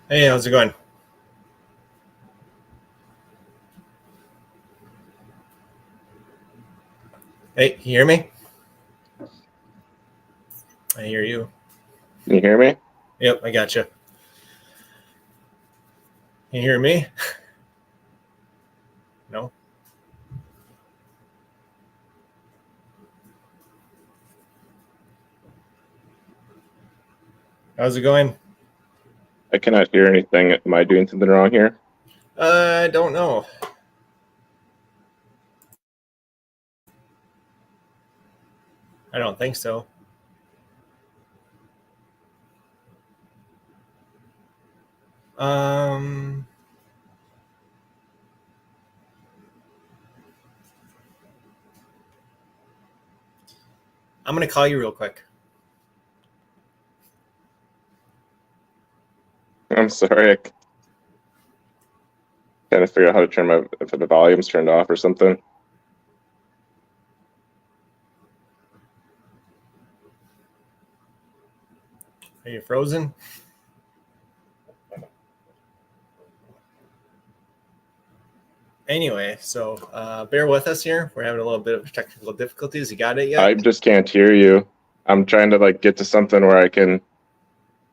Hey, how's it going? Hey, can you hear me? I hear you. Can you hear me? Yep, I got you. Can you hear me? No? How's it going? I cannot hear anything. Am I doing something wrong here? I don't know. I don't think so. Um, I'm gonna call you real quick. I'm sorry. I gotta figure out how to turn my if the volume's turned off or something. Are you frozen? Anyway, so bear with us here. We're having a little bit of technical difficulties. You got it I yet? just can't hear you. I'm trying to get to something where I can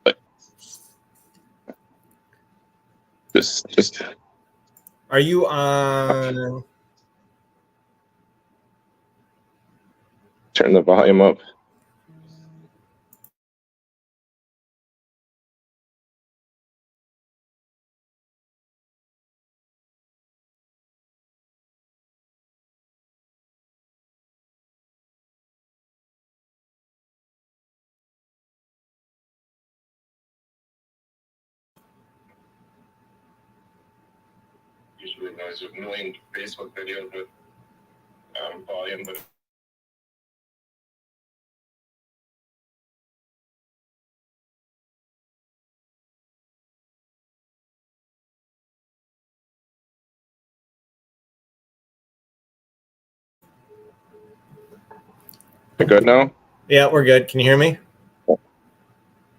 like, just Are you on? turn the volume up. Usually there's a million Facebook videos with volume, but you're good now? Yeah, we're good. Can you hear me?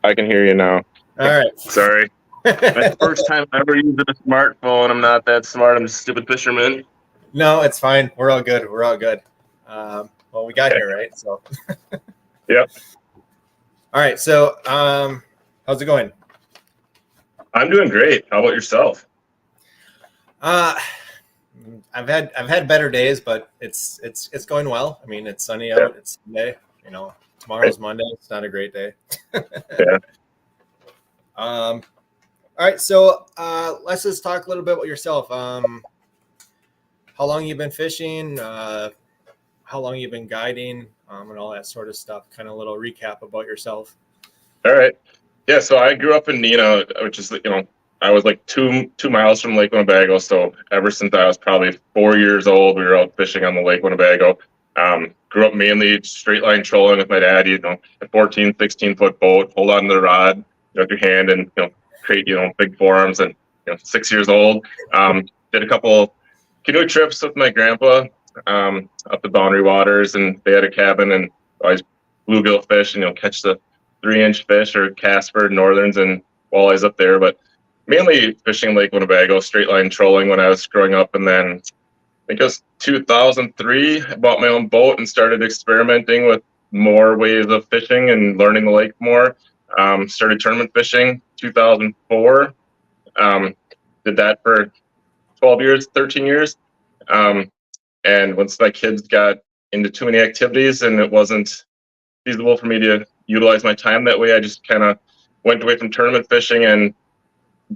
I can hear you now. All right. Sorry. My first time ever using a smartphone. I'm not that smart. I'm just a stupid fisherman. No, it's fine. We're all good. We're all good. Well, we got Okay. here, right? So, Yep. all right. So, how's it going? I'm doing great. How about yourself? Uh, I've had better days, but it's going well. I mean, it's sunny Yeah. out. It's Sunday. You know, Right. tomorrow's Monday. It's not a great day. Yeah. All right. So, let's just talk a little bit about yourself. How long you've been fishing? How long you've been guiding? And all that sort of stuff. Kind of a little recap about yourself. All right. Yeah, so I grew up in Neenah, which is I was like 2 miles from Lake Winnebago. So ever since I was probably 4 years old, we were out fishing on the Lake Winnebago. Grew up mainly straight line trolling with my dad. A 14, 16 foot boat, hold on to the rod, with your hand, and create big forms. And 6 years old, did a couple canoe trips with my grandpa up the Boundary Waters, and they had a cabin, and always bluegill fish, and catch the 3-inch fish or Casper, Northerns, and walleyes up there. But mainly fishing Lake Winnebago, straight line trolling when I was growing up. And then I think it was 2003, I bought my own boat and started experimenting with more ways of fishing and learning the lake more. Started tournament fishing 2004. Um, did that for 12 years, 13 years. Um, and once my kids got into too many activities and it wasn't feasible for me to utilize my time that way, I just kind of went away from tournament fishing and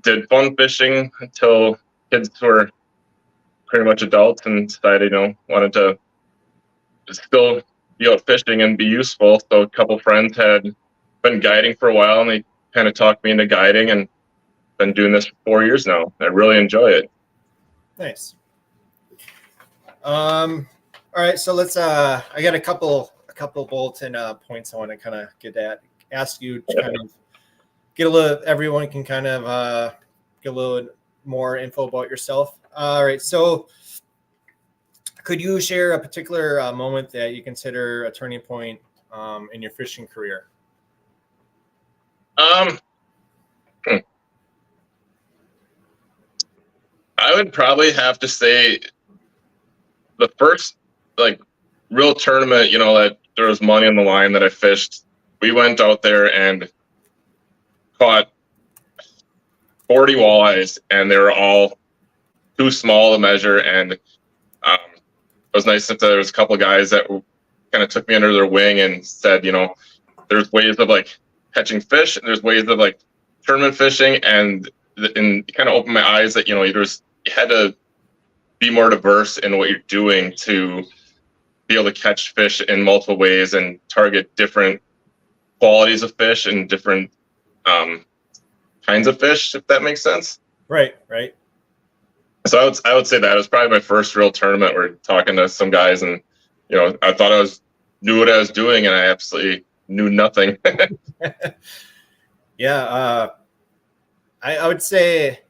did fun fishing until kids were pretty much adults and decided, wanted to still be out fishing and be useful. So a couple friends had been guiding for a while, and they kind of talked me into guiding, and been doing this for 4 years now. I really enjoy it. Nice. All right, so let's. I got a couple bulletin points I want to kind of get at. Ask you to kind of get a little. Everyone can kind of get a little more info about yourself. All right, so could you share a particular moment that you consider a turning point in your fishing career? Um, I would probably have to say the first like real tournament, that there was money on the line that I fished. We went out there and caught 40 walleyes, and they were all too small to measure. And it was nice that there was a couple of guys that kind of took me under their wing and said, there's ways of like catching fish, and there's ways of like tournament fishing, and kind of opened my eyes that you had to be more diverse in what you're doing to be able to catch fish in multiple ways and target different qualities of fish and different kinds of fish, if that makes sense. Right. So I would say that it was probably my first real tournament. We're talking to some guys, and I thought knew what I was doing, and I absolutely knew nothing. Yeah, I would say,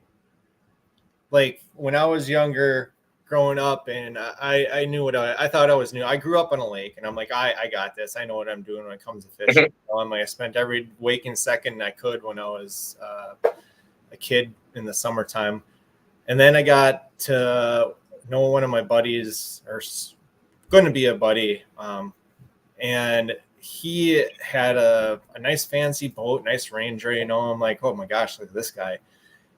like, when I was younger, growing up, and I knew I thought I was new. I grew up on a lake, and I'm like, I got this. I know what I'm doing when it comes to fishing. I spent every waking second I could when I was a kid in the summertime. And then I got to know one of my buddies, or going to be a buddy, and he had a nice fancy boat, nice Ranger, I'm like, oh my gosh, look at this guy.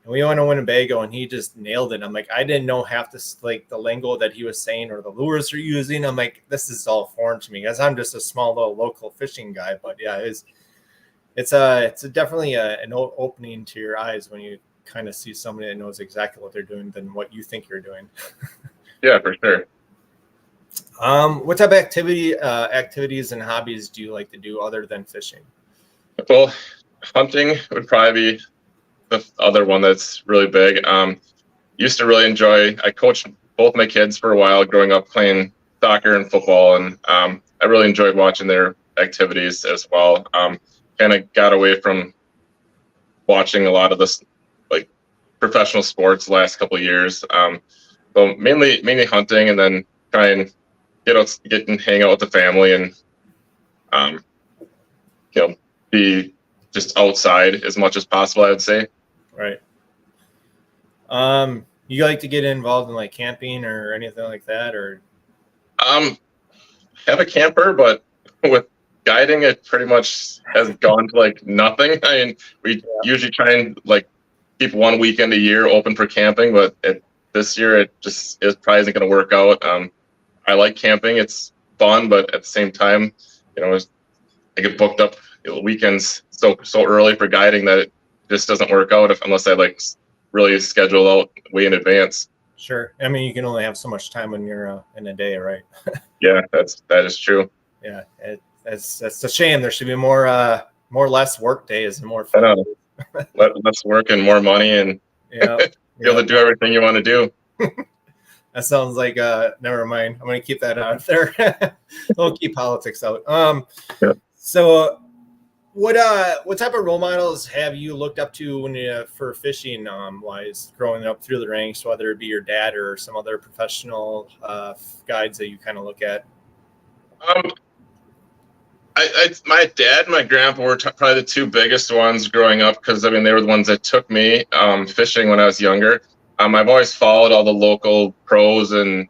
And we went to Winnebago, and he just nailed it. I'm like, I didn't know half this, like the lingo that he was saying or the lures they're using. I'm like, this is all foreign to me, because I'm just a small little local fishing guy. But yeah, it's definitely an opening to your eyes when you kind of see somebody that knows exactly what they're doing than what you think you're doing. Yeah, for sure. What type of activities and hobbies do you like to do other than fishing? Well, hunting would probably be the other one that's really big. Used to really enjoy. I coached both my kids for a while growing up, playing soccer and football, and I really enjoyed watching their activities as well. Kind of got away from watching a lot of this like professional sports the last couple of years. So mainly hunting, and then try and get and hang out with the family, and be just outside as much as possible, I would say. Right. You like to get involved in like camping or anything like that, or? Have a camper, but with guiding, it pretty much has gone to like nothing. I mean, we usually try and like keep one weekend a year open for camping, but this year it just probably isn't going to work out. I like camping; it's fun, but at the same time, I get booked up weekends so early for guiding that it just doesn't work out unless I like really schedule out way in advance. Sure. I mean, you can only have so much time when you're in a day, right? Yeah, that is true. Yeah, that's a shame. There should be more less work days and more fun. I know. Less work and more money, and be able to do everything you want to do. That sounds like never mind. I'm going to keep that out there. Don't keep politics out. So what type of role models have you looked up to for fishing wise growing up through the ranks, whether it be your dad or some other professional guides that you kind of look at? My dad and my grandpa were probably the two biggest ones growing up, because they were the ones that took me fishing when I was younger. I've always followed all the local pros and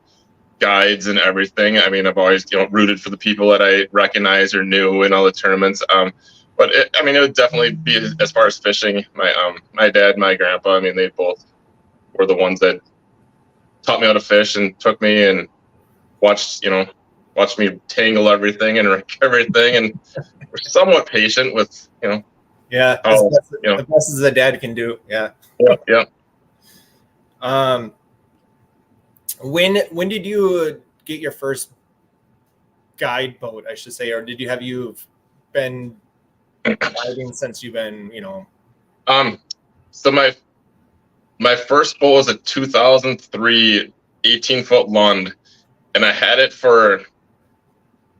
guides and everything. I've always rooted for the people that I recognize or knew in all the tournaments. But it would definitely be, as far as fishing, my dad and my grandpa. They both were the ones that taught me how to fish and took me and watched me tangle everything and wreck everything, and were somewhat patient with the best as a dad can do. Yeah. When did you get your first guide boat, I should say, or have you been guiding since you've been, So my first boat was a 2003 18-foot Lund, and I had it for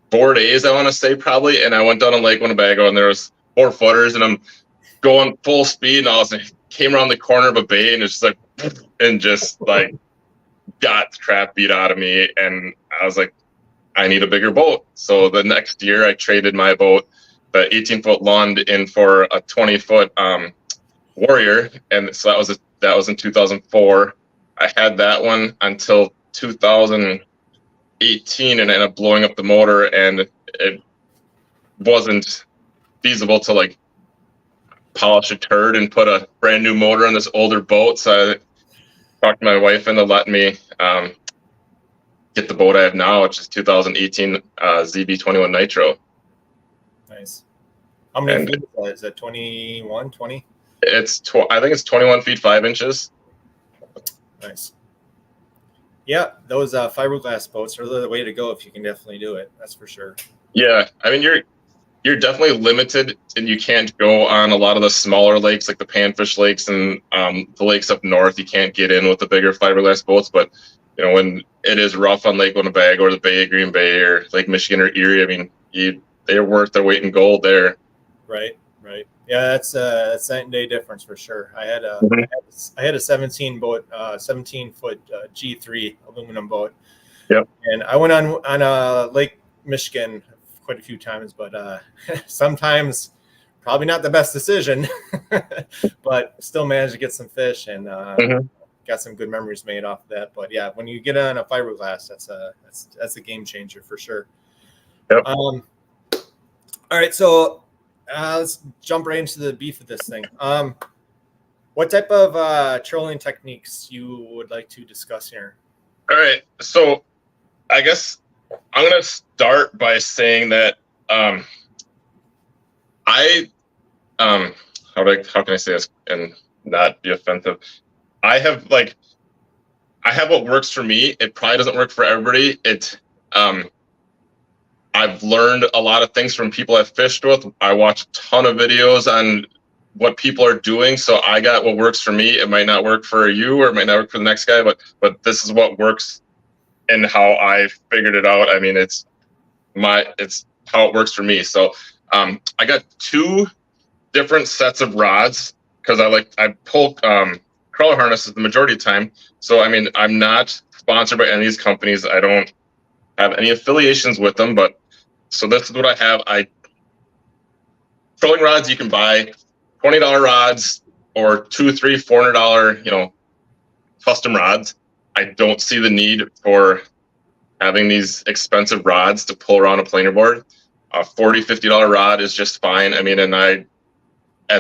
4 days, I want to say, probably. And I went down on Lake Winnebago, and there was 4 footers, and I'm going full speed, and all of a sudden came around the corner of a bay, and it's just like, and just like got the crap beat out of me. And I was like, I need a bigger boat. So the next year I traded my boat, the 18-foot Lund, in for a 20-foot Warrior. And so that was in 2004. I had that one until 2018 and ended up blowing up the motor, and it wasn't feasible to like polish a turd and put a brand new motor on this older boat. So I talked my wife into letting me get the boat I have now, which is 2018 ZB21 Nitro. Nice. How many And feet is that? Is that 21, 20? I think it's 21 feet 5 inches. Nice. Yeah, those fiberglass boats are the way to go if you can definitely do it. That's for sure. Yeah, I mean you're definitely limited, and you can't go on a lot of the smaller lakes like the Panfish lakes and the lakes up north. You can't get in with the bigger fiberglass boats, but you know, when it is rough on Lake Winnebago or the Bay of Green Bay or Lake Michigan or Erie, I mean, they're worth their weight in gold there. Right. Yeah, that's night and day difference for sure. I had a Mhm. I had a 17-foot G3 aluminum boat. Yep. And I went on Lake Michigan quite a few times, but sometimes probably not the best decision, but still managed to get some fish and got some good memories made off of that. But yeah, when you get on a fiberglass, that's a game changer for sure. Yep. All right, so let's jump right into the beef of this thing. What type of trolling techniques you would like to discuss here? All right, so I guess I'm gonna start by saying that how can I say this and not be offensive? I have what works for me. It probably doesn't work for everybody. I've learned a lot of things from people I've fished with. I watch a ton of videos on what people are doing, so I got what works for me. It might not work for you, or it might not work for the next guy, but this is what works and how I figured it out. I mean, it's how it works for me. So I got 2 different sets of rods because I pull crawler harnesses the majority of the time. So I mean, I'm not sponsored by any of these companies. I don't have any affiliations with them, but so this is what I have. Trolling rods, you can buy $20 rods or $200, $300, $400, custom rods. I don't see the need for having these expensive rods to pull around a planer board. A $40, $50 rod is just fine. I mean, and at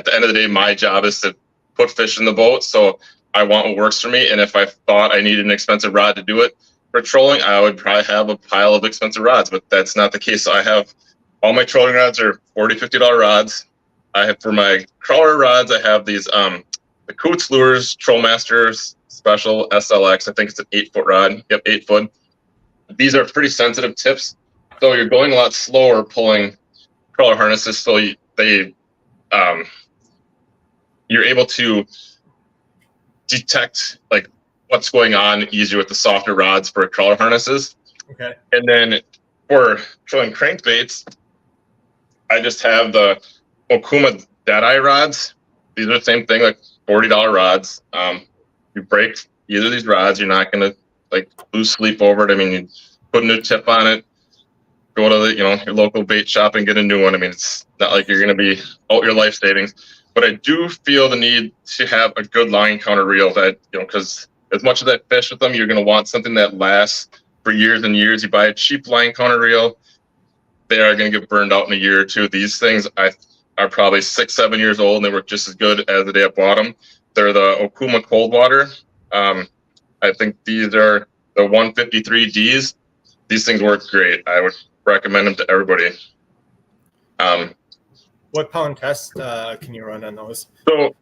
the end of the day, my job is to put fish in the boat. So I want what works for me. And if I thought I needed an expensive rod to do it for trolling, I would probably have a pile of expensive rods, but that's not the case. So I have all my trolling rods are $40, $50 rods. I have for my crawler rods, I have these the Coots Lures Trollmaster Special SLX. I think it's an 8-foot rod. Yep, 8 foot. These are pretty sensitive tips, so you're going a lot slower pulling crawler harnesses. So you're able to detect like what's going on easier with the softer rods for crawler harnesses. Okay. And then for trolling crankbaits, I just have the Okuma Deadeye rods. These are the same thing, like $40 rods. You break either of these rods, you're not gonna like lose sleep over it. I mean, you put a new tip on it, go to the your local bait shop and get a new one. I mean, it's not like you're gonna be out your life savings. But I do feel the need to have a good line counter reel that because as much as I fish with them, you're gonna want something that lasts for years and years. You buy a cheap line counter reel, they are gonna get burned out in a year or two. These things are probably 6, 7 years old, and they work just as good as the day I bought them. They're the Okuma Cold Water. I think these are the 153Ds. These things work great. I would recommend them to everybody. What pound test can you run on those? So,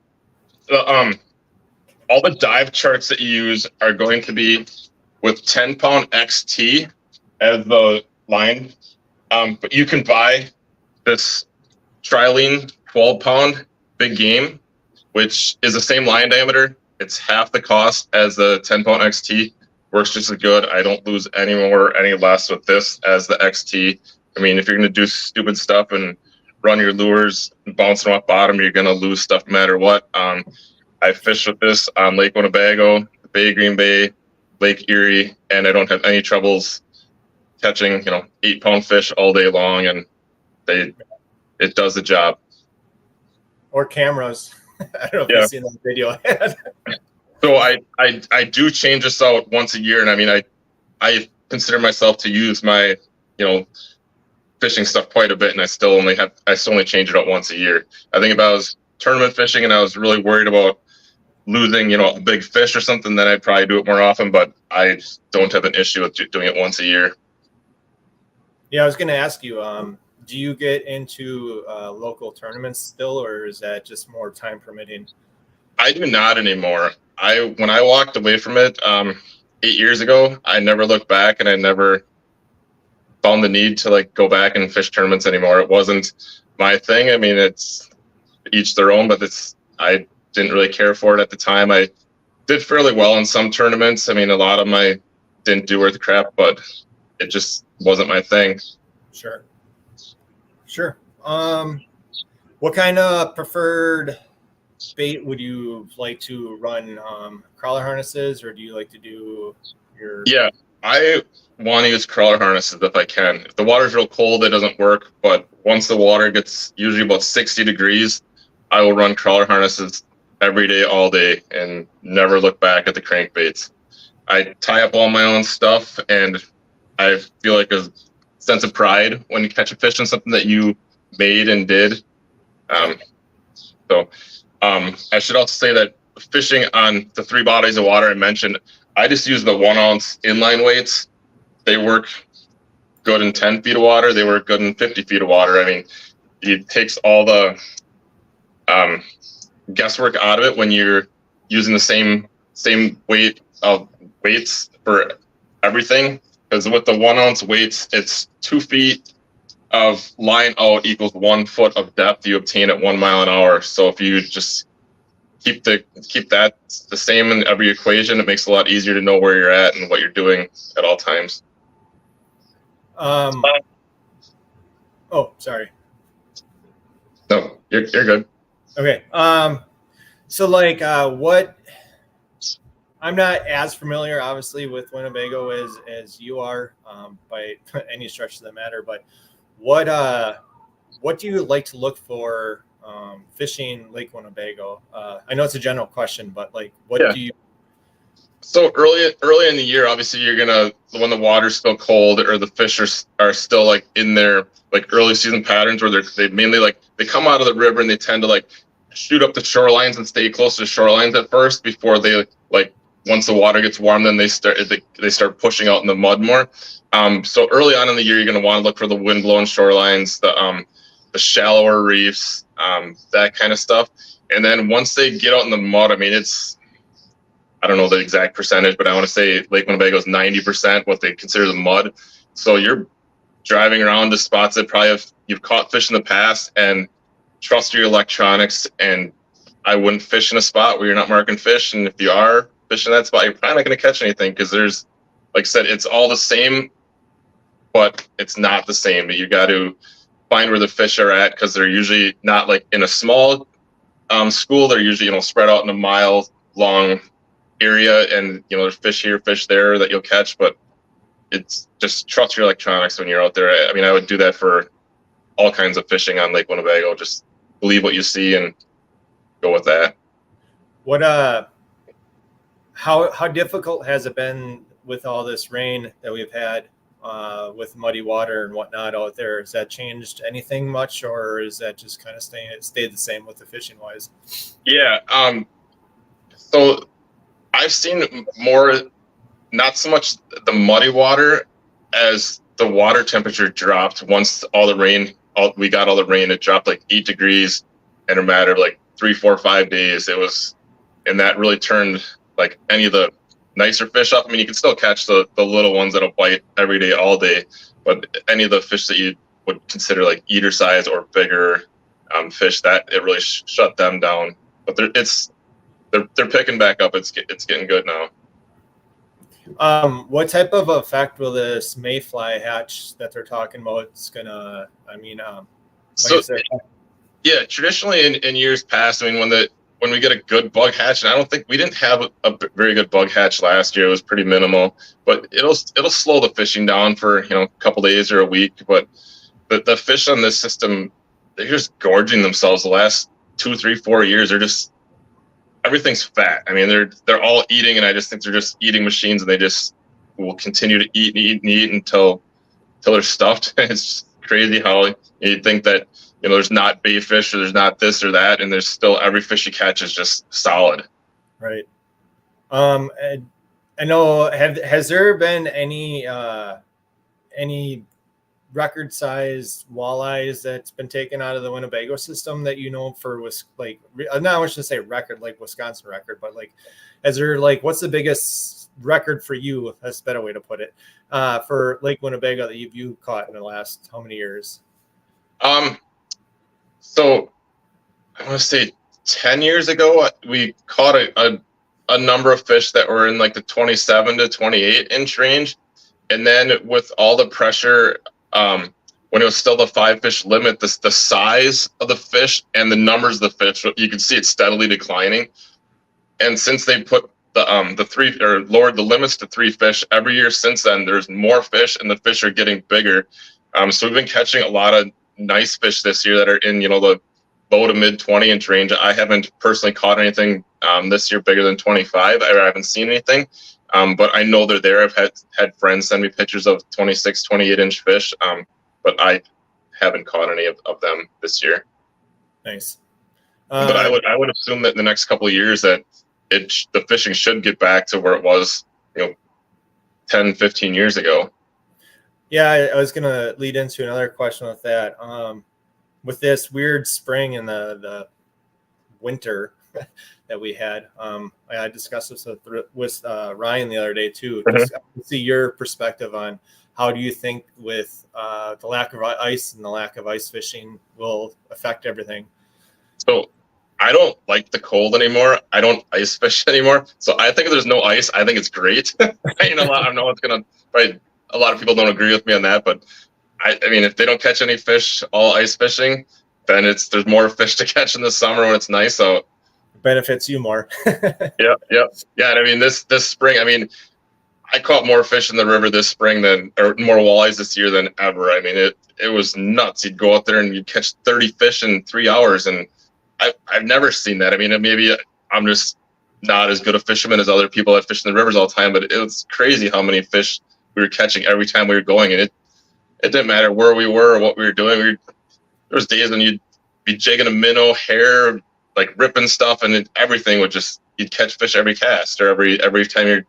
all the dive charts that you use are going to be with 10-pound XT as the line. But you can buy this Trilene 12-pound big game, which is the same line diameter. It's half the cost as the 10-pound XT. Works just as good. I don't lose any more, any less with this as the XT. I mean, if you're going to do stupid stuff and run your lures and bounce them off bottom, you're going to lose stuff no matter what. I fish with this on Lake Winnebago, the Bay of Green Bay, Lake Erie, and I don't have any troubles catching 8-pound fish all day long, and it does the job. Or cameras. I don't know if you've seen that video. So I do change this out once a year, and I mean I consider myself to use my fishing stuff quite a bit, and I still only change it out once a year. I think if I was tournament fishing and I was really worried about losing a big fish or something, then I'd probably do it more often. But I don't have an issue with doing it once a year. Yeah, I was going to ask you, do you get into local tournaments still, or is that just more time permitting? I do not anymore. When I walked away from it 8 years ago, I never looked back, and I never found the need to like go back and fish tournaments anymore. It wasn't my thing. I mean, it's each their own, but I didn't really care for it at the time. I did fairly well in some tournaments. I mean, a lot of them I didn't do worth crap, but it just wasn't my thing. Sure. What kind of preferred bait would you like to run? Crawler harnesses, or do you like to do your? Yeah, I want to use crawler harnesses if I can. If the water's real cold, it doesn't work. But once the water gets usually about 60 degrees, I will run crawler harnesses every day, all day, and never look back at the crankbaits. I tie up all my own stuff, and I feel like a sense of pride when you catch a fish in something that you made and did. I should also say that fishing on the 3 bodies of water I mentioned, I just use the 1 ounce inline weights. They work good in 10 feet of water. They work good in 50 feet of water. I mean, it takes all the guesswork out of it when you're using the same weight of weights for everything. Because with the 1 ounce weights, it's 2 feet of line out equals 1 foot of depth you obtain at 1 mile an hour. So if you just keep that the same in every equation, it makes it a lot easier to know where you're at and what you're doing at all times. Oh, sorry. No, you're good. Okay. So like what? I'm not as familiar, obviously, with Winnebago as you are, by any stretch of the matter. But what do you like to look for fishing Lake Winnebago? I know it's a general question, but like, what do you? So early in the year, obviously, you're gonna, when the water's still cold or the fish are still like in their like early season patterns where they mainly like they come out of the river and they tend to like shoot up the shorelines and stay close to the shorelines at first before they like. Once the water gets warm, then they start pushing out in the mud more. So early on in the year, you're going to want to look for the wind-blown shorelines, the shallower reefs, that kind of stuff. And then once they get out in the mud, I mean, I don't know the exact percentage, but I want to say Lake Winnebago is 90% what they consider the mud. So you're driving around to spots that you've caught fish in the past, and trust your electronics. And I wouldn't fish in a spot where you're not marking fish. And if you are fishing that spot, you're probably not going to catch anything because there's, like I said, it's all the same, but it's not the same. You got to find where the fish are at because they're usually not like in a small school. They're usually spread out in a mile long area, and there's fish here, fish there that you'll catch. But it's just trust your electronics when you're out there. I mean, I would do that for all kinds of fishing on Lake Winnebago. Just believe what you see and go with that. What how difficult has it been with all this rain that we've had, with muddy water and whatnot out there? Has that changed anything much, or is that just kind of stayed the same with the fishing wise? Yeah. So I've seen more, not so much the muddy water as the water temperature dropped once we got all the rain. It dropped like 8 degrees in a matter of like 3, 4, 5 days. And that really turned like any of the nicer fish up. I mean, you can still catch the little ones that'll bite every day, all day, but any of the fish that you would consider like eater size or bigger fish, that it really shut them down. But they're picking back up. It's getting good now. What type of effect will this mayfly hatch that they're talking about? It's gonna, yeah, traditionally in years past, I mean, when we get a good bug hatch, and I don't think we didn't have a very good bug hatch last year. It was pretty minimal, but it'll slow the fishing down for a couple days or a week. But the fish on this system, they're just gorging themselves the last 2, 3, 4 years. everything's fat. I mean, they're all eating, and I just think they're just eating machines, and they just will continue to eat and eat and eat until they're stuffed. It's just crazy how you think that, there's not bait fish or there's not this or that, and there's still every fish you catch is just solid. Right. I know. Has there been any record-sized walleyes that's been taken out of the Winnebago system that for was like, I'm not going to say record like Wisconsin record, but like, is there like, what's the biggest record for you? That's a better way to put it. For Lake Winnebago that you caught in the last how many years? So I want to say 10 years ago, we caught a number of fish that were in like the 27 to 28 inch range. And then with all the pressure, when it was still the 5-fish limit, the size of the fish and the numbers of the fish, you can see it steadily declining. And since they put the 3 or lowered the limits to 3 fish every year since then, there's more fish and the fish are getting bigger. So we've been catching a lot of nice fish this year that are in, the low to mid 20-inch range. I haven't personally caught anything this year bigger than 25. I haven't seen anything. But I know they're there. I've had friends send me pictures of 26, 28-inch fish, but I haven't caught any of them this year. Nice. But I would assume that in the next couple of years that the fishing should get back to where it was, 10, 15 years ago. Yeah, I was going to lead into another question with that. With this weird spring and the winter that we had, I discussed this with Ryan the other day too. Just to see your perspective on how do you think with the lack of ice and the lack of ice fishing will affect everything. So I don't like the cold anymore. I don't ice fish anymore. So I think if there's no ice, I think it's great. I know it's gonna probably a lot of people don't agree with me on that, but I mean, if they don't catch any fish all ice fishing, then there's more fish to catch in the summer when it's nice. So it benefits you more. Yeah. And I mean, this spring, I mean, I caught more fish in the river this spring or more walleyes this year than ever. I mean, it was nuts. You'd go out there and you'd catch 30 fish in 3 hours, and I've never seen that. I mean, maybe I'm just not as good a fisherman as other people that fish in the rivers all the time, but it was crazy how many fish we were catching every time we were going, and it didn't matter where we were or what we were doing. There was days when you'd be jigging a minnow, hair, like ripping stuff, and everything would you'd catch fish every cast or every time you're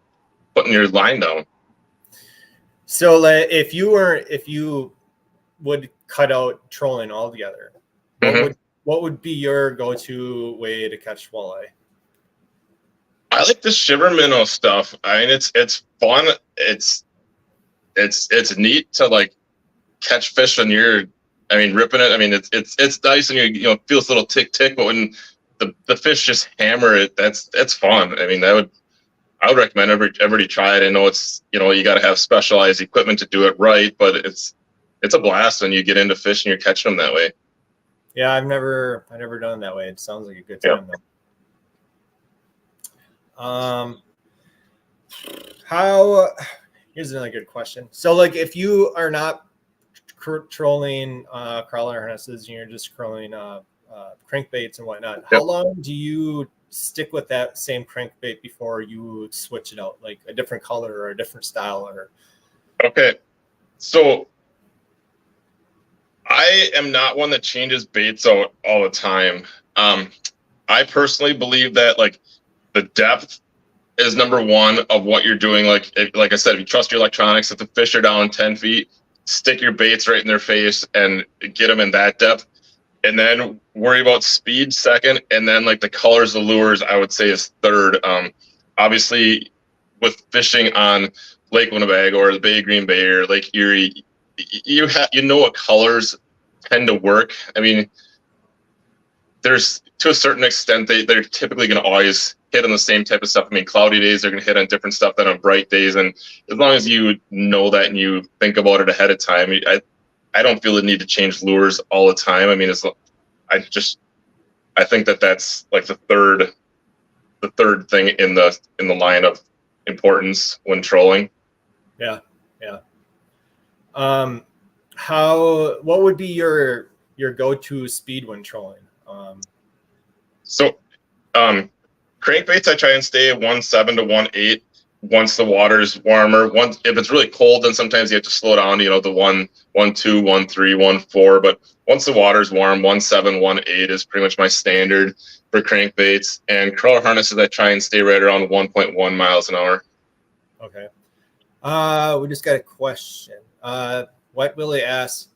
putting your line down. So if you would cut out trolling altogether, what would be your go-to way to catch walleye? I like the shiver minnow stuff. I mean, it's fun. It's neat to like catch fish when you're, I mean, ripping it. I mean, it's nice and you feels a little tick, but when the fish just hammer it, that's fun. I mean, I would recommend everybody try it. I know it's, you got to have specialized equipment to do it right, but it's a blast when you get into fish and you're catching them that way. Yeah, I've never done it that way. It sounds like a good time though. Here's another good question. So like if you are not trolling crawler harnesses and you're just trolling crankbaits and whatnot, how long do you stick with that same crankbait before you switch it out, like a different color or a different style? Okay, so I am not one that changes baits out all the time. I personally believe that like the depth is number one of what you're doing. Like I said, if you trust your electronics, if the fish are down 10 feet, stick your baits right in their face and get them in that depth. And then worry about speed second. And then like the colors of lures, I would say is third. Obviously with fishing on Lake Winnebago or the Bay of Green Bay or Lake Erie, you know what colors tend to work. I mean, there's to a certain extent they're typically going to always hit on the same type of stuff. I mean, cloudy days they're going to hit on different stuff than on bright days, and as long as you know that and you think about it ahead of time, I don't feel the need to change lures all the time. I mean, I think that's like the third thing in the line of importance when trolling. Yeah. What would be your go-to speed when trolling? Crankbaits, I try and stay 1.7 to 1.8 once the water's warmer. Once if it's really cold, then sometimes you have to slow down, the 1.2, 1.3, 1.4. But once the water's warm, 1.7, 1.8 is pretty much my standard for crankbaits. And crawler harnesses, I try and stay right around 1.1 miles an hour. Okay. We just got a question. White Willie asks,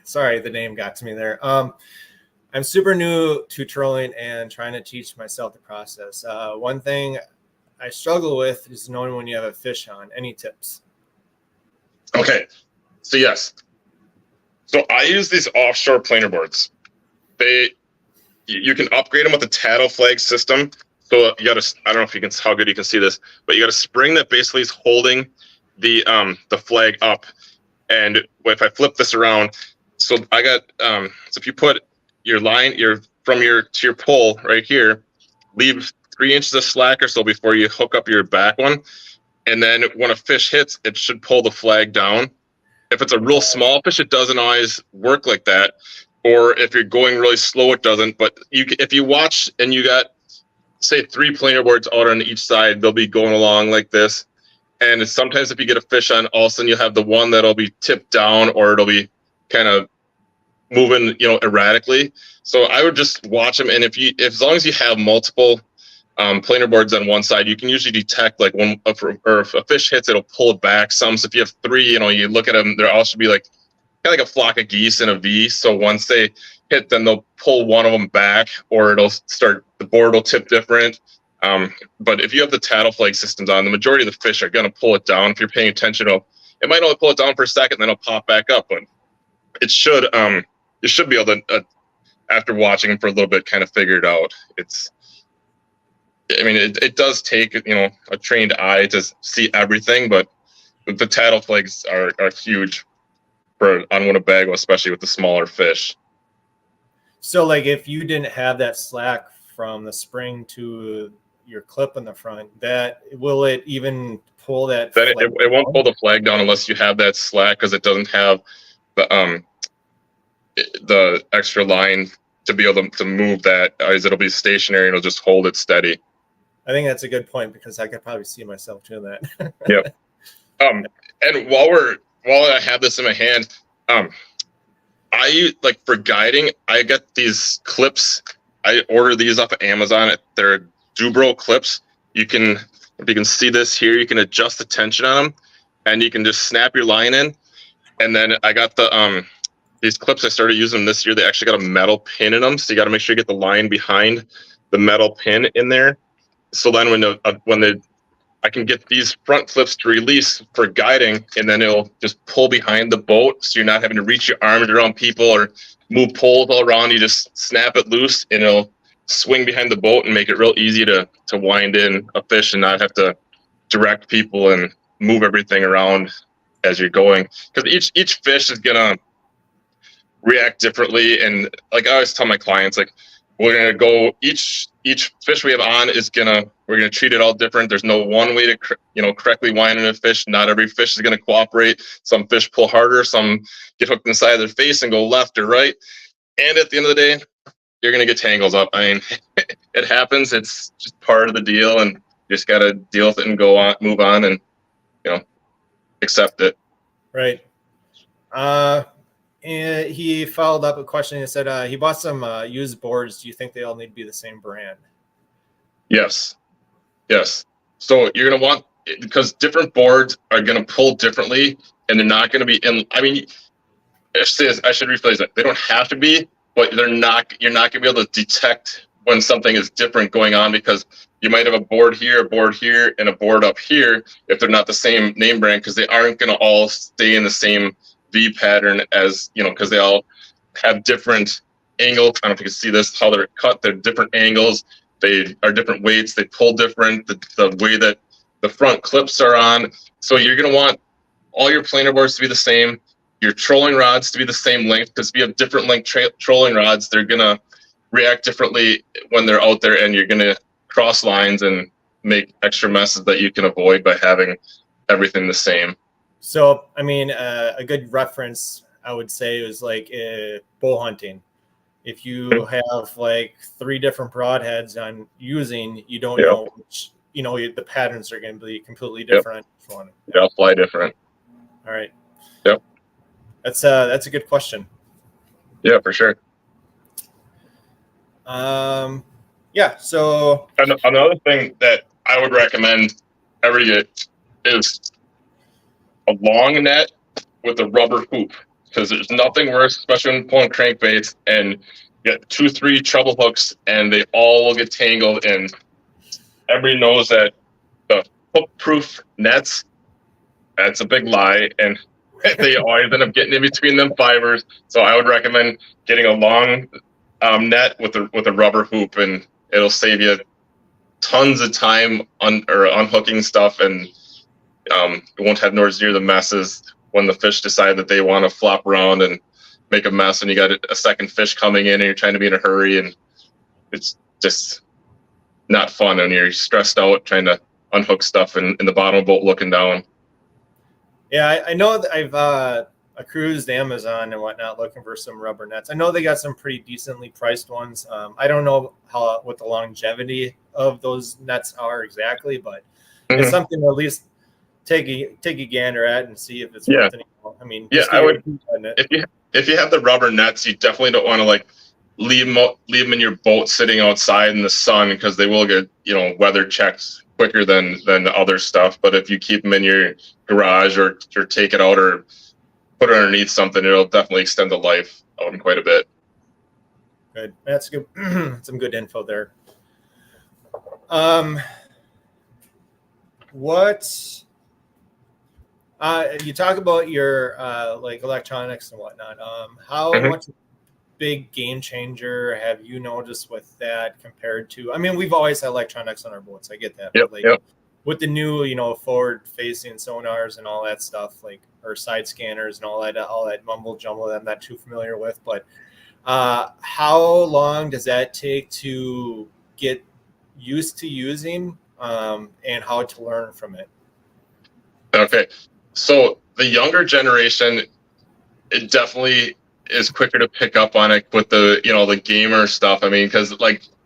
sorry, the name got to me there. I'm super new to trolling and trying to teach myself the process. One thing I struggle with is knowing when you have a fish on. Any tips? Okay. So yes. So I use these offshore planer boards. You can upgrade them with the tattle flag system. So you got I don't know if you can, how good you can see this, but you got a spring that basically is holding the flag up. And if I flip this around, so I got so if you put your line, from your to your pole right here, leave 3 inches of slack or so before you hook up your back one, and then when a fish hits, it should pull the flag down. If it's a real small fish, it doesn't always work like that. Or if you're going really slow, it doesn't. But if you watch and you got, say, 3 planer boards out on each side, they'll be going along like this. And sometimes if you get a fish on, all of a sudden you'll have the one that'll be tipped down or it'll be kind of moving, erratically. So I would just watch them. And as long as you have multiple planer boards on one side, you can usually detect like if a fish hits, it'll pull it back some. So if you have 3, you look at them, there all should be like kind of like a flock of geese in a V. So once they hit, then they'll pull one of them back, or the board will tip different. But if you have the tattle flag systems on, the majority of the fish are going to pull it down. If you're paying attention, it might only pull it down for a second, then it'll pop back up. But it should, you should be able to, after watching them for a little bit, kind of figure it out. It does take, a trained eye to see everything, but the tattle flags are huge on Winnebago, especially with the smaller fish. So like if you didn't have that slack from the spring to your clip in the front, will it even pull that? Then it won't pull the flag down unless you have that slack, because it doesn't have the extra line to be able to move that, as it'll be stationary and it'll just hold it steady. I think that's a good point, because I could probably see myself doing that. Yep. And while I have this in my hand, I like for guiding, I get these clips. I order these off of Amazon. They're Dubro clips. If you can see this here, you can adjust the tension on them, and you can just snap your line in. And then I got these clips. I started using them this year. They actually got a metal pin in them, so you got to make sure you get the line behind the metal pin in there. So then I can get these front clips to release for guiding, and then it'll just pull behind the boat, so you're not having to reach your arms around people or move poles all around. You just snap it loose, and it'll swing behind the boat and make it real easy to wind in a fish and not have to direct people and move everything around as you're going. Because each fish is gonna react differently, and like I always tell my clients, like we're gonna go each fish we have on we're gonna treat it all different. There's no one way to correctly wind in a fish. Not every fish is gonna cooperate. Some fish pull harder, some get hooked in the side of their face and go left or right. And at the end of the day, you're gonna get tangles up. I mean, it happens. It's just part of the deal, and you just gotta deal with it and move on, and accept it. Right. And he followed up a question and said he bought some used boards. Do you think they all need to be the same brand? Yes. So you're going to want, because different boards are going to pull differently, and they're not going to be I should rephrase that. They don't have to be, but you're not going to be able to detect when something is different going on, because you might have a board here, and a board up here if they're not the same name brand, because they aren't going to all stay in the same V pattern as, because they all have different angles. I don't know if you can see this, how they're cut. They're different angles. They are different weights. They pull different. The way that the front clips are on. So you're going to want all your planer boards to be the same, your trolling rods to be the same length, because if you have different length trolling rods, they're going to react differently when they're out there, and you're going to cross lines and make extra messes that you can avoid by having everything the same. So, a good reference I would say is like bow hunting. if you have like 3 different broadheads on using, you don't Yep. know which, the patterns are going to be completely different. They'll fly different. All right. Yep. That's a good question. Yeah, for sure. Yeah. So another thing that I would recommend every get is a long net with a rubber hoop, because there's nothing worse, especially when pulling crankbaits and you get 2-3 treble hooks and they all will get tangled. And everybody knows that the hook-proof nets, that's a big lie, and they always end up getting in between them fibers. So I would recommend getting a long net with a rubber hoop, and it'll save you tons of time unhooking stuff, and you won't have nowhere near the messes when the fish decide that they want to flop around and make a mess, and you got a second fish coming in and you're trying to be in a hurry, and it's just not fun when you're stressed out trying to unhook stuff in the bottom of the boat looking down. Yeah, I know that I've cruised Amazon and whatnot looking for some rubber nets. I know they got some pretty decently priced ones. I don't know what the longevity of those nets are exactly, but it's something to at least take a gander at and see if it's worth it. I mean, I would. If you have the rubber nets, you definitely don't want to like leave them in your boat sitting outside in the sun, because they will get weather checked quicker than the other stuff. But if you keep them in your garage or take it out or put it underneath something, it'll definitely extend the life of them quite a bit. Good. That's good. Some good info there. What you talk about your like electronics and whatnot. How much big game changer have you noticed with that compared to? I mean, we've always had electronics on our boats. I get that. Yep, but like with the new, forward facing sonars and all that stuff, like or side scanners and all that mumble jumble that I'm not too familiar with. But how long does that take to get used to using, and how to learn from it? Okay, so the younger generation, it definitely is quicker to pick up on it with the the gamer stuff. I mean, because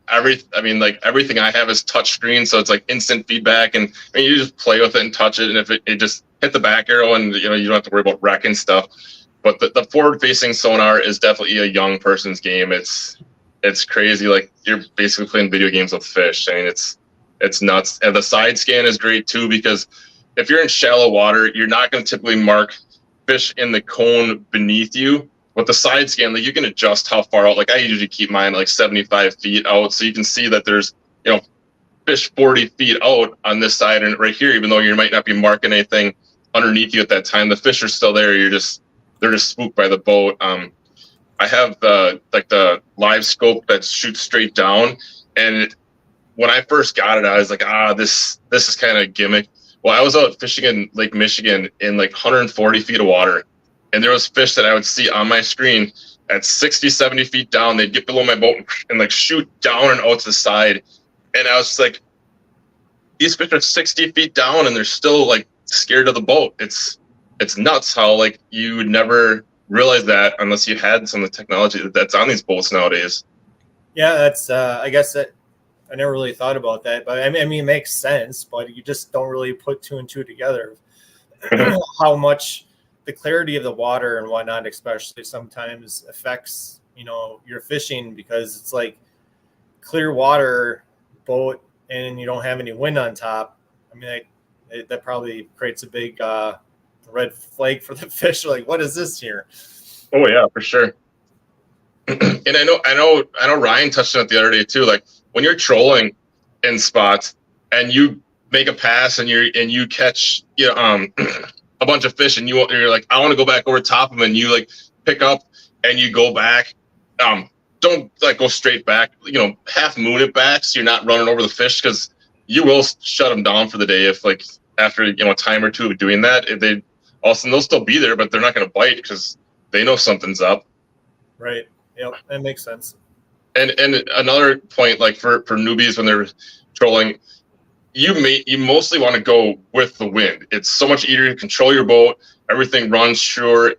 everything I have is touch screen, so it's like instant feedback, and you just play with it and touch it, and if it just hit the back arrow, and you don't have to worry about wrecking stuff. But the forward facing sonar is definitely a young person's game. It's crazy. Like, you're basically playing video games with fish. I mean, it's nuts. And the side scan is great too, because if you're in shallow water, you're not going to typically mark fish in the cone beneath you. With the side scan, like, you can adjust how far out. Like, I usually keep mine like 75 feet out, so you can see that there's fish 40 feet out on this side and right here. Even though you might not be marking anything underneath you at that time, the fish are still there. They're just spooked by the boat. I have the live scope that shoots straight down, and when I first got it, I was like, this is kind of a gimmick. Well, I was out fishing in Lake Michigan in like 140 feet of water, and there was fish that I would see on my screen at 60, 70 feet down. They'd get below my boat and like shoot down and out to the side. And I was just like, these fish are 60 feet down and they're still like scared of the boat. It's nuts how like you would never realize that unless you had some of the technology that's on these boats nowadays. Yeah, that's I guess that I never really thought about that, but I mean it makes sense, but you just don't really put 2 and 2 together. How much the clarity of the water and whatnot, especially, sometimes affects your fishing, because it's like clear water boat and you don't have any wind on top. I mean, that probably creates a big red flag for the fish. Like, what is this here? Oh yeah, for sure. And I know Ryan touched on it the other day too. Like, when you're trolling in spots and you make a pass and you catch a bunch of fish, and you're like, I want to go back over top of them, and you like pick up and you go back. Don't like go straight back. Half moon it back so you're not running over the fish, because you will shut them down for the day if like after a time or two of doing that. If they also, they'll still be there, but they're not going to bite because they know something's up. Right. Yep, that makes sense. And another point, like for newbies when they're trolling, you mostly want to go with the wind. It's so much easier to control your boat. Everything runs sure.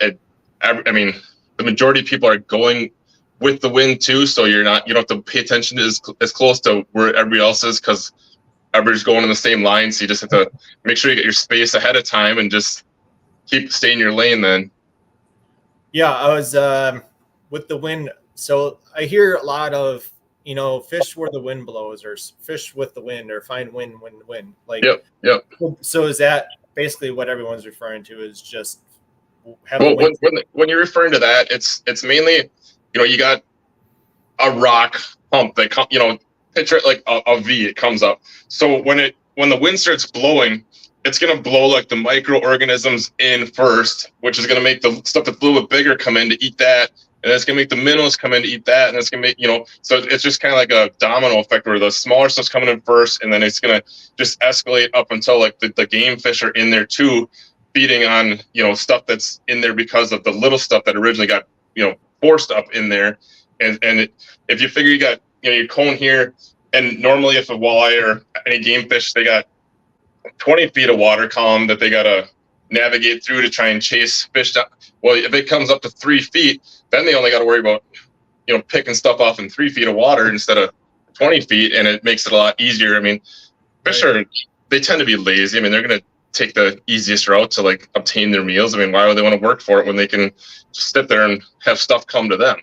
I mean, the majority of people are going with the wind too, so you don't have to pay attention to as close to where everybody else is, because everybody's going in the same line. So you just have to make sure you get your space ahead of time and just stay in your lane then. Yeah, I was with the wind. So I hear a lot of, fish where the wind blows, or fish with the wind, or find wind when the wind. Like, yep. So is that basically what everyone's referring to? Is just have Well, the wind? when you're referring to that, it's mainly, you got a rock hump that picture it like a V. It comes up. So when the wind starts blowing, it's gonna blow like the microorganisms in first, which is gonna make the stuff that's a little bit bigger come in to eat that, and it's gonna make the minnows come in to eat that, and it's gonna make so it's just kind of like a domino effect where the smaller stuff's coming in first, and then it's gonna just escalate up until like the game fish are in there too, feeding on stuff that's in there because of the little stuff that originally got forced up in there, and if you figure you got your cone here, and normally if a walleye or any game fish, they got 20 feet of water column that they got to navigate through to try and chase fish down. Well, if it comes up to 3 feet, then they only got to worry about, picking stuff off in 3 feet of water instead of 20 feet. And it makes it a lot easier. I mean, fish they tend to be lazy. I mean, they're going to take the easiest route to like obtain their meals. I mean, why would they want to work for it when they can just sit there and have stuff come to them?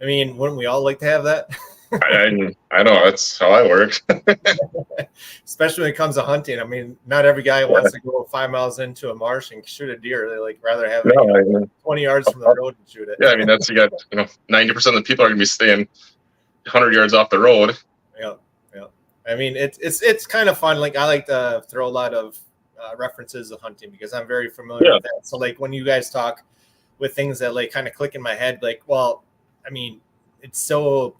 I mean, wouldn't we all like to have that? I know, that's how I work. Especially when it comes to hunting. I mean, not every guy wants to go 5 miles into a marsh and shoot a deer. They like rather have it 20 yards from the road and shoot it. Yeah, I mean, that's, you got 90% of the people are gonna be staying 100 yards off the road. Yeah. I mean, it's kind of fun. Like, I like to throw a lot of references of hunting because I'm very familiar with that. So like when you guys talk with things that like kind of click in my head, like, well, I mean, it's so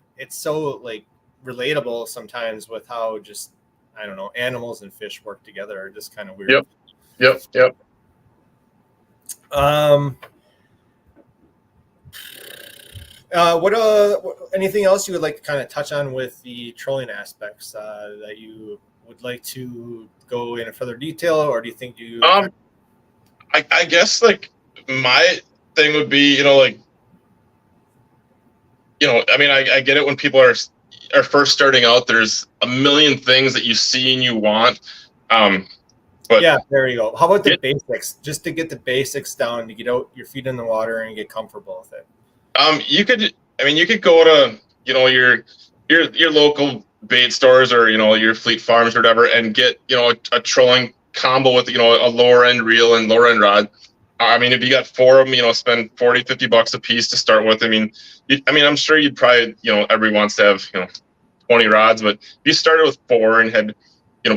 like relatable sometimes with how just, I don't know, animals and fish work together are just kind of weird. Yep. What anything else you would like to kind of touch on with the trolling aspects that you would like to go in further detail, or do you think you I guess like my thing would be, I mean, I get it when people are first starting out. There's a million things that you see and you want. But yeah, there you go. How about the basics? Just to get the basics down, to get out your feet in the water and get comfortable with it. You could go to your local bait stores or your Fleet Farms or whatever, and get a trolling combo with a lower end reel and lower end rod. I mean, if you got 4 of them, spend $40-$50 a piece to start with. I mean, I'm sure you'd probably, everybody wants to have, 20 rods, but if you started with 4 and had,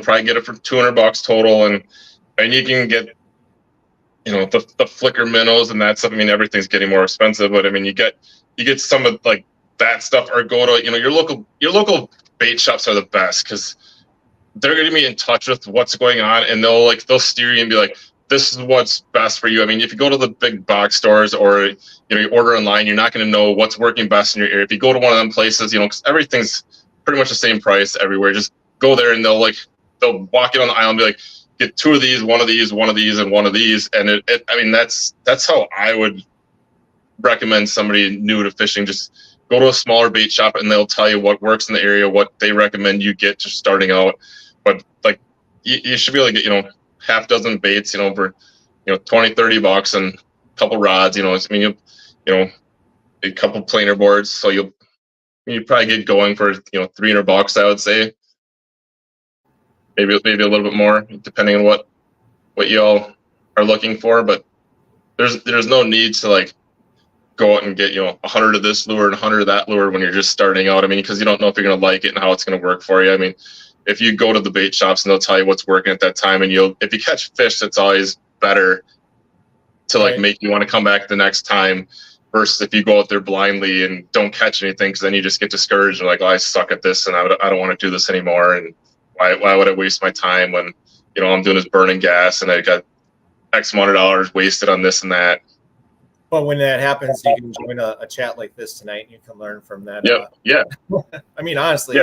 probably get it for $200 total, and you can get, the flicker minnows and that stuff. I mean, everything's getting more expensive, but I mean, you get some of like that stuff, or go to, your local bait shops are the best, because they're going to be in touch with what's going on, and they'll steer you and be like, this is what's best for you. I mean, if you go to the big box stores or you order online, you're not going to know what's working best in your area. If you go to one of them places, because everything's pretty much the same price everywhere. Just go there and they'll walk in on the aisle and be like, get 2 of these, 1 of these, 1 of these, and 1 of these. And I mean, that's how I would recommend somebody new to fishing. Just go to a smaller bait shop and they'll tell you what works in the area, what they recommend you get just starting out. But like you should be able to get half dozen baits, for $20-$30 and a couple rods. I mean, a couple planer boards, so you probably get going for $300, I would say. Maybe a little bit more, depending on what y'all are looking for. But there's no need to like go out and get 100 of this lure and 100 of that lure when you're just starting out. I mean, because you don't know if you're going to like it and how it's going to work for you. I mean, if you go to the bait shops and they'll tell you what's working at that time, and if you catch fish, it's always better to like make you want to come back the next time, versus if you go out there blindly and don't catch anything, because then you just get discouraged and like, oh, I suck at this and I don't want to do this anymore, and why would I waste my time when I'm doing this burning gas and I got X amount of dollars wasted on this and that. But when that happens, you can join a chat like this tonight and you can learn from that. Yeah. I mean, honestly,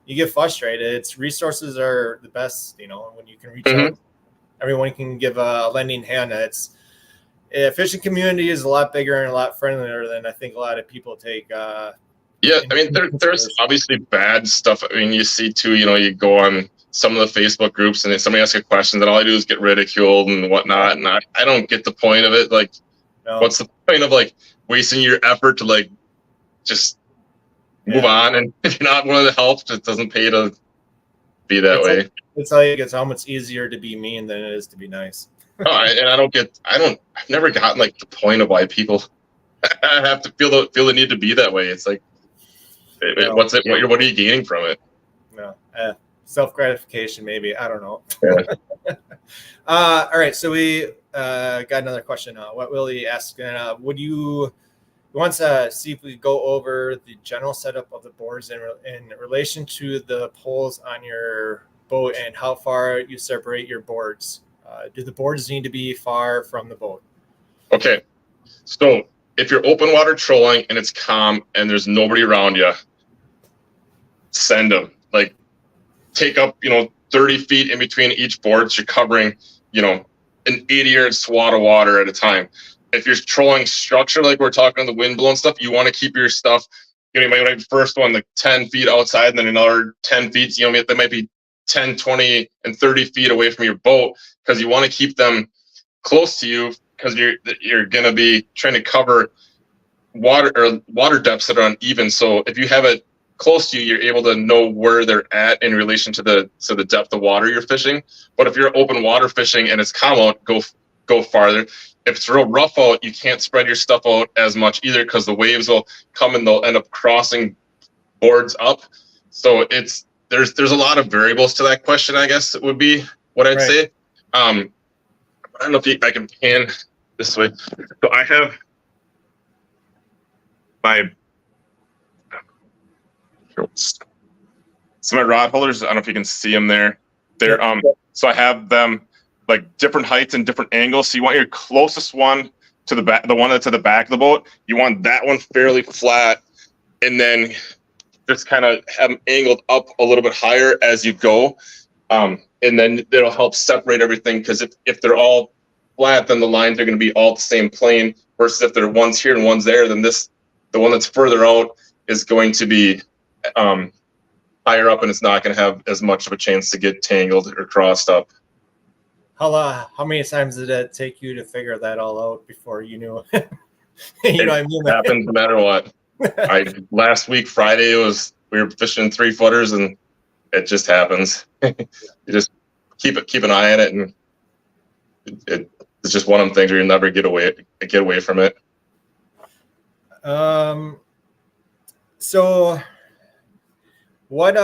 you get frustrated. Resources are the best, when you can reach out. Everyone can give a lending hand. fishing community is a lot bigger and a lot friendlier than I think a lot of people take. Yeah, I mean, there's obviously bad stuff. I mean, you see too, you go on some of the Facebook groups and then somebody asks a question that all I do is get ridiculed and whatnot. And I don't get the point of it. Like, what's the point of like wasting your effort to like just move on? And if you're not willing to help, it doesn't pay to be that way. It's like it's how much easier to be mean than it is to be nice. I've never gotten like the point of why people have to feel the need to be that way. It's like, what are you gaining from it? No, self-gratification, maybe. I don't know. Yeah. All right. So we got another question. What Willie asked, he wants to see if we go over the general setup of the boards in relation to the poles on your boat and how far you separate your boards. Do the boards need to be far from the boat? Okay. So if you're open water trolling and it's calm and there's nobody around you, send them. Like, take up 30 feet in between each board, so you're covering an 80-yard swath of water at a time. If you're trolling structure like we're talking on the wind blown stuff, you want to keep your stuff, you might have the first one like 10 feet outside and then another 10 feet, that might be 10, 20 and 30 feet away from your boat, because you want to keep them close to you, because you're going to be trying to cover water depths that are uneven. So if you have it close to you, you're able to know where they're at in relation to the depth of water you're fishing. But if you're open water fishing and it's calm out, go farther. If it's real rough out, you can't spread your stuff out as much either, because the waves will come and they'll end up crossing boards up. So there's a lot of variables to that question, I guess it would be what I'd say. I don't know if I can pan this way. So I have my rod holders. I don't know if you can see them there. So I have them like different heights and different angles. So you want your closest one to the back, the one that's at the back of the boat. You want that one fairly flat, and then just kind of have them angled up a little bit higher as you go. And then it'll help separate everything, because if they're all flat, then the lines are going to be all the same plane, versus if they're one's here and one's there, then the one that's further out is going to be higher up, and it's not going to have as much of a chance to get tangled or crossed up. How many times did it take you to figure that all out before you knew? What I mean? It happens no matter what. Last week Friday we were fishing 3-footers, and it just happens. You just keep an eye on it, and it's just one of them things where you never get away from it. So what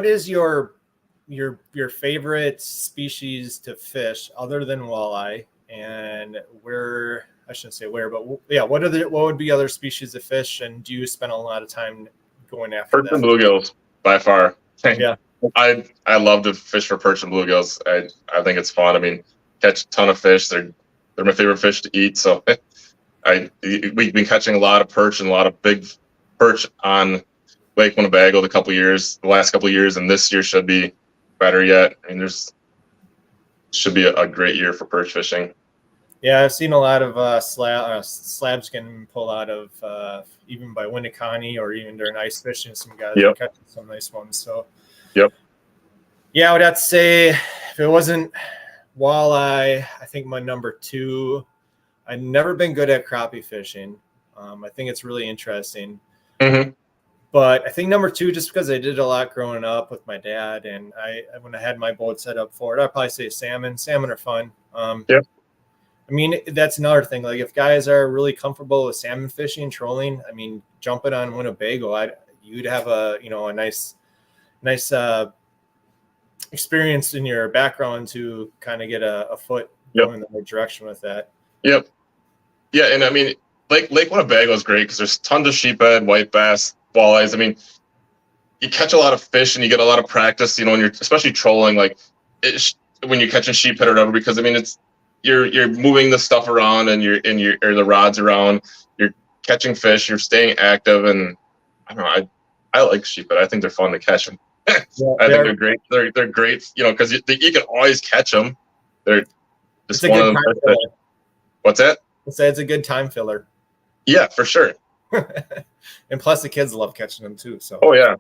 is your favorite species to fish other than walleye, and where, I shouldn't say where, but yeah, what would be other species to fish, and do you spend a lot of time going after perch and bluegills by far? Yeah, I love to fish for perch and bluegills. I think it's fun. I mean, catch a ton of fish. They're my favorite fish to eat. So we've been catching a lot of perch and a lot of big perch on Lake Winnebago the last couple of years, and this year should be better yet. I mean, should be a great year for perch fishing. Yeah, I've seen a lot of slabs getting pulled out of even by Winneconne, or even during ice fishing. Some guys are catching some nice ones. So, yeah, I would have to say, if it wasn't walleye, I think my number 2. I've never been good at crappie fishing. I think it's really interesting. Mm-hmm. But I think number 2, just because I did a lot growing up with my dad, and when I had my boat set up for it, I'd probably say salmon. Salmon are fun. I mean, that's another thing. Like, if guys are really comfortable with salmon fishing, trolling, I mean, jumping on Winnebago, you'd have a nice experience in your background to kind of get a foot going in the right direction with that. Yep. Yeah, and I mean, Lake Winnebago is great because there's tons of sheephead, white bass, walleyes. I mean, you catch a lot of fish and you get a lot of practice, when you're especially trolling, like when you're catching sheephead or whatever, because I mean, you're moving the stuff around and or the rods around, you're catching fish, you're staying active, and I don't know, I like sheephead. I think they're fun to catch them. I think they're great. They're great, because you can always catch them. They're Just one of them. What's that? I'd say it's a good time filler. Yeah, for sure. And plus the kids love catching them too. So. Oh yeah.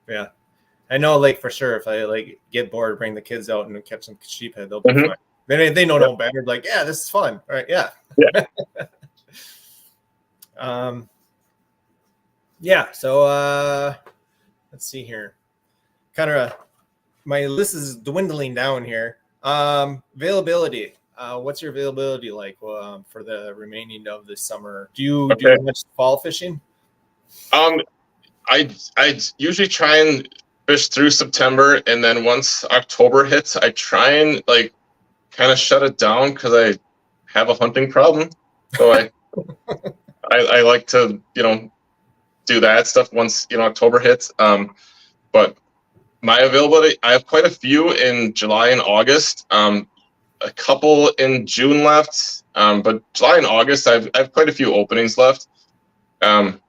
Yeah. I know, like, for sure, if I like get bored, bring the kids out and catch some sheephead, they'll be fine. They know no better. Like, yeah, this is fun. All right. Yeah. Yeah. Yeah. So let's see here. Kind of my list is dwindling down here. Availability. What's your availability like for the remaining of this summer? Do you do much fall fishing? I usually try and fish through September, and then once October hits, I try and like kind of shut it down because I have a hunting problem. So I like to do that stuff once October hits. But my availability, I have quite a few in July and August. A couple in June left, but July and August, I have quite a few openings left. And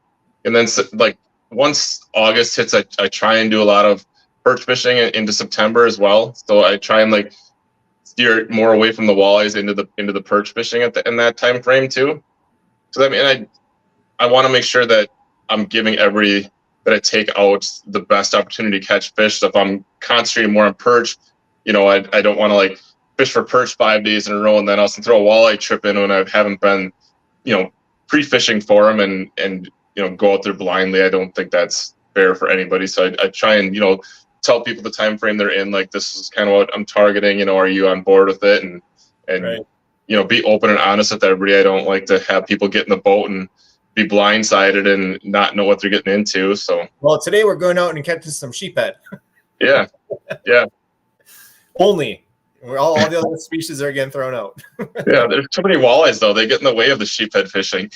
then like once August hits, I try and do a lot of perch fishing into September as well. So I try and like steer more away from the walleyes into the perch fishing in that time frame too. So I mean, I want to make sure that I'm giving that I take out the best opportunity to catch fish. So if I'm concentrating more on perch, I don't want to like fish for perch 5 days in a row and then also throw a walleye trip in when I haven't been, pre-fishing for them and go out there blindly. I don't think that's fair for anybody. So I try and, tell people the time frame they're in, like this is kind of what I'm targeting, are you on board with it? And right. Be open and honest with everybody. I don't like to have people get in the boat and be blindsided and not know what they're getting into. So well, today we're going out and catching some sheephead. Yeah. Yeah. Only all the other species are getting thrown out. Yeah, there's too many walleyes though. They get in the way of the sheephead fishing.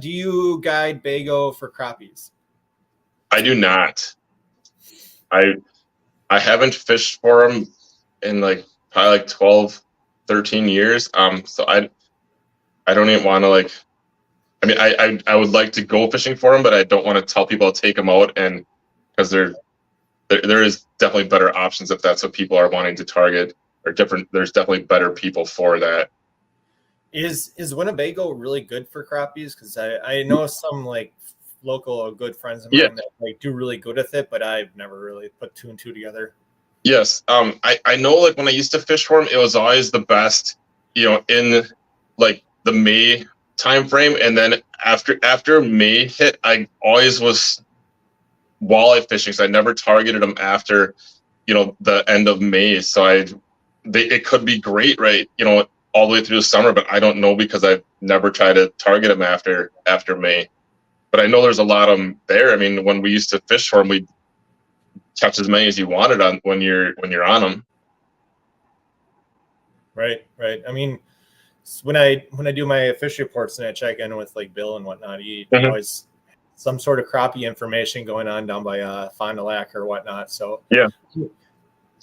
Do you guide Bago for crappies? I do not. I haven't fished for them in probably 12, 13 years. So I don't even want to I mean, I would like to go fishing for them, but I don't want to tell people to take them out, and because there is definitely better options if that's what people are wanting to target, or different. There's definitely better people for that. Is Winnebago really good for crappies? Because I know some local good friends of mine that do really good with it, but I've never really put two and two together. Yes. I know when I used to fish for them, it was always the best, in the May time frame. And then after May hit, I always was walleye fishing. So I never targeted them after, the end of May. So it could be great, right? All the way through the summer, but I don't know because I've never tried to target them after May. But I know there's a lot of them there. I mean, when we used to fish for them, we'd catch as many as you wanted on when you're on them. Right. I mean, when I do my fish reports and I check in with Bill and whatnot, he always some sort of crappie information going on down by Fond du Lac or whatnot. So yeah,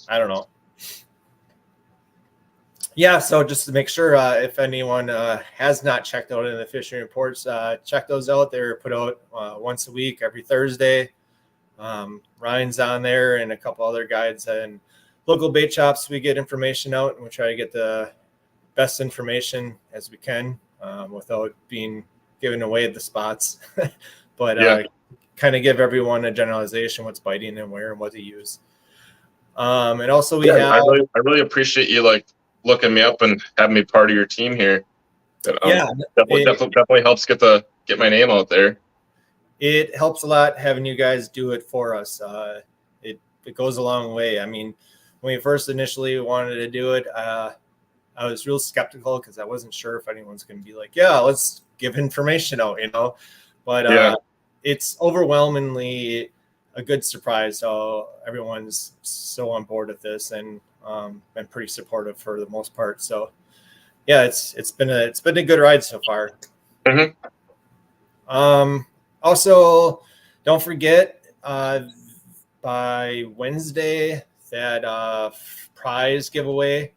I don't know. Yeah, so just to make sure, if anyone has not checked out any of the fishing reports, check those out. They're put out once a week, every Thursday. Ryan's on there and a couple other guides and local bait shops. We get information out and we try to get the best information as we can without giving away the spots. But kind of give everyone a generalization, what's biting and where and what to use. And also we have... I really appreciate you looking me up and having me part of your team here. Definitely helps get my name out there. It helps a lot having you guys do it for us. It goes a long way. I mean, when we first initially wanted to do it, I was real skeptical because I wasn't sure if anyone's going to be let's give information out, But it's overwhelmingly a good surprise. So everyone's so on board with this and been pretty supportive for the most part. So yeah, it's been a good ride so far. Also, don't forget by Wednesday that prize giveaway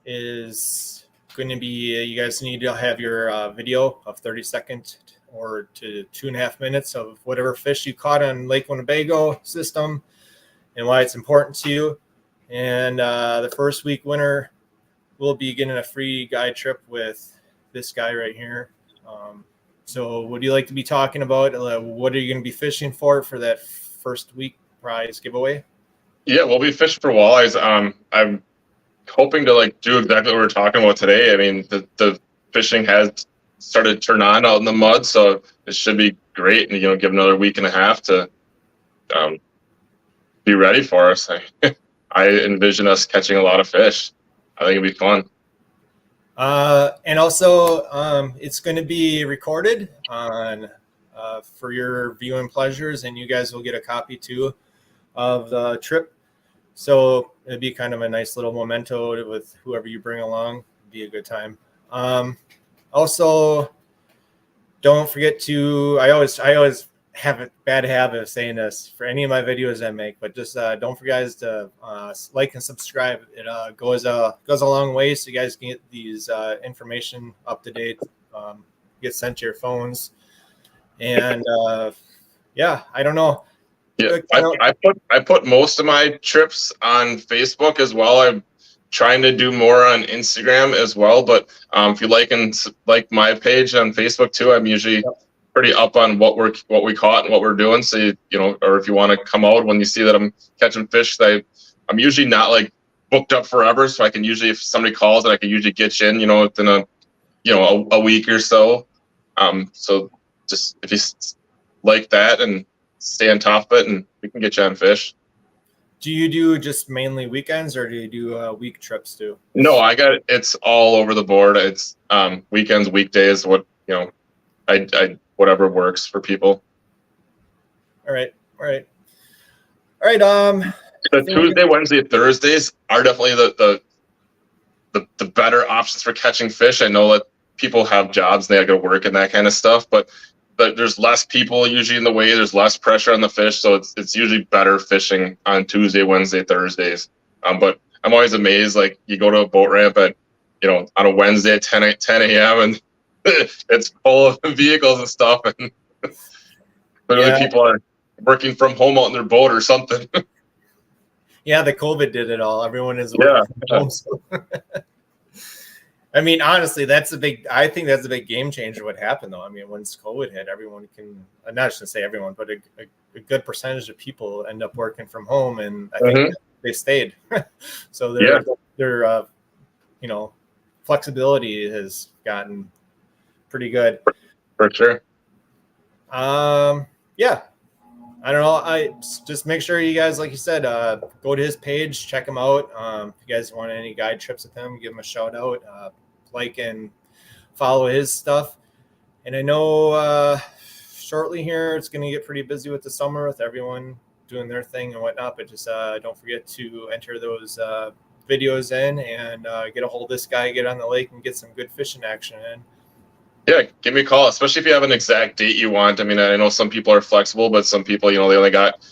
is going to be. You guys need to have your video of 30 seconds or to 2.5 minutes of whatever fish you caught on Lake Winnebago system and why it's important to you. And the first week winner will be getting a free guide trip with this guy right here. So would you like to be talking about what are you going to be fishing for that first week prize giveaway? Yeah, we'll be fishing for walleyes. I'm hoping to like do exactly what we're talking about today. I mean, the fishing has started to turn on out in the mud, so it should be great. And give another week and a half to be ready for us. I envision us catching a lot of fish. I think it'd be fun. And also, it's going to be recorded on for your viewing pleasures, and you guys will get a copy too of the trip. So it'd be kind of a nice little memento with whoever you bring along. It'd be a good time. Also, don't forget to. I always have a bad habit of saying this for any of my videos I make, but just don't forget guys to like and subscribe. It goes a long way, so you guys can get these information up to date, get sent to your phones, and yeah, I don't know. Yeah, I put most of my trips on Facebook as well. I'm trying to do more on Instagram as well, but if you like my page on Facebook too, I'm usually pretty up on what we caught and what we're doing. So or if you want to come out when you see that I'm catching fish, I'm usually not like booked up forever, so I can usually, if somebody calls, and I can usually get you in, within a week or so. So just if you like that and stay on top of it, and we can get you on fish. Do you do just mainly weekends, or do you do week trips too? No, it's all over the board. It's weekends, weekdays, I whatever works for people. All right. The Tuesday, Wednesday, Thursdays are definitely the better options for catching fish. I know that people have jobs and they got to work and that kind of stuff, but there's less people usually in the way. There's less pressure on the fish, so it's usually better fishing on Tuesday, Wednesday, Thursdays. But I'm always amazed. Like, you go to a boat ramp at on a Wednesday at 10 a.m. and it's full of vehicles and stuff, and literally people are working from home out in their boat or something. Yeah, the COVID did it all. Everyone is working from home. So. I mean, honestly, I think that's a big game changer. What happened though? I mean, once COVID hit, everyone not just to say everyone, but a good percentage of people end up working from home, and I think they stayed. So their flexibility has gotten pretty good. For sure. Yeah. I don't know. I just make sure you guys, like you said, go to his page, check him out. If you guys want any guide trips with him, give him a shout out, like and follow his stuff. And I know shortly here it's going to get pretty busy with the summer with everyone doing their thing and whatnot. But just don't forget to enter those videos in and get a hold of this guy, get on the lake, and get some good fishing action in. Yeah, give me a call, especially if you have an exact date you want. I mean, I know some people are flexible, but some people, they only got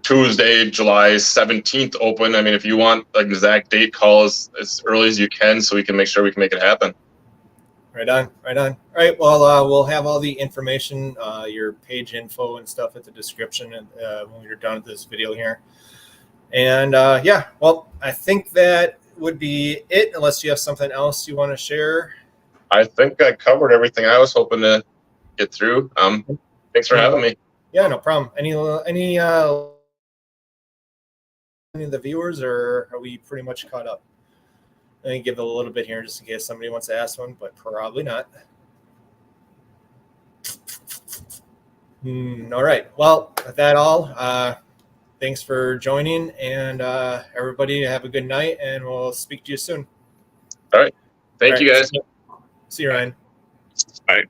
Tuesday, July 17th open. I mean, if you want an exact date, call as early as you can so we can make sure we can make it happen. Right on. All right, well, we'll have all the information, your page info and stuff at the description when you're done with this video here. And well, I think that would be it, unless you have something else you want to share. I think I covered everything I was hoping to get through. Thanks for having me. Yeah, no problem. Any of the viewers, or are we pretty much caught up? Let me give it a little bit here just in case somebody wants to ask one, but probably not. All right. Well, with that all, thanks for joining, and everybody have a good night, and we'll speak to you soon. All right. Thank you, guys. See you, Ryan. All right.